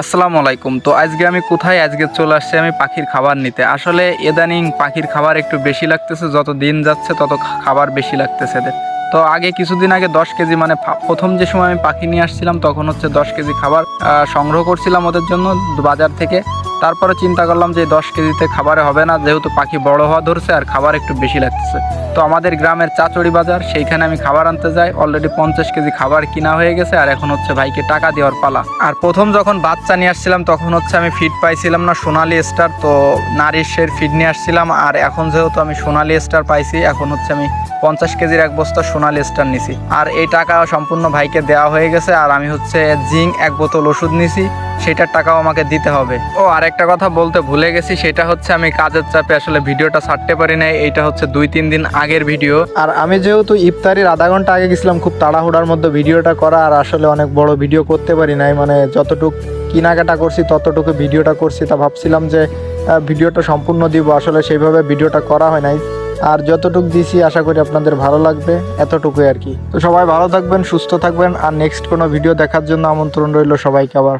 আসসালামু আলাইকুম। তো আজকে আমি কোথায় চলে আসছি আমি পাখির খাবার নিতে। আসলে ইদানিং পাখির খাবার একটু বেশি লাগতেছে, যত দিন যাচ্ছে তত খাবার বেশি লাগতেছে এদের। তো আগে কিছুদিন আগে 10 কেজি মানে প্রথম যে সময় আমি পাখি নিয়ে আসছিলাম তখন হচ্ছে 10 কেজি খাবার সংগ্রহ করছিলাম ওদের জন্য বাজার থেকে। তারপরে চিন্তা করলাম যে 10 কেজিতে খাবারে হবে না, যেহেতু পাখি বড় হওয়া ধরছে আর খাবার একটু বেশি লাগতেছে। তো আমাদের গ্রামের চাচড়ি বাজার, সেইখানে আমি খাবার আনতে যাই। অলরেডি 50 কেজি খাবার কিনা হয়ে গেছে আর এখন হচ্ছে ভাইকে টাকা দেওয়ার পালা। আর প্রথম যখন বাচ্চা নিয়ে আসছিলাম তখন হচ্ছে আমি ফিড পাইছিলাম না সোনালি স্টার, তো নারিশের ফিড নিয়ে আসছিলাম। আর এখন যেহেতু আমি সোনালি স্টার পাইছি, এখন হচ্ছে আমি 50 কেজির এক বস্তা সোনালি স্টার নিছি। আর এই টাকা সম্পূর্ণ ভাইকে দেওয়া হয়ে গেছে। আর আমি হচ্ছে জিঙ্ক 1 বোতল ওষুধ নিছি, সেটার টাকাও আমাকে দিতে হবে। ও আরেকটা কথা বলতে ভুলে গেছি, সেটা হচ্ছে আমি কাজের চাপে আসলে ভিডিওটা ছাড়তে পারি নাই। এইটা হচ্ছে 2-3 দিন আগের ভিডিও। আর আমি যেহেতু ইফতারির আধা ঘন্টা আগে গেছিলাম, খুব তাড়াহুড়ার মধ্যে ভিডিওটা করা, আর আসলে অনেক বড় ভিডিও করতে পারি নাই। মানে যতটুকু কেনাকাটা করছি ততটুকু ভিডিওটা করছি, তা ভাবছিলাম যে ভিডিওটা সম্পূর্ণ দিব, আসলে সেইভাবে ভিডিওটা করা হয় নাই। আর যতটুকু দিছি আশা করি আপনাদের ভালো লাগবে, এতটুকুই আর কি। তো সবাই ভালো থাকবেন, সুস্থ থাকবেন, আর নেক্সট কোনো ভিডিও দেখার জন্য আমন্ত্রণ রইল সবাইকে আবার।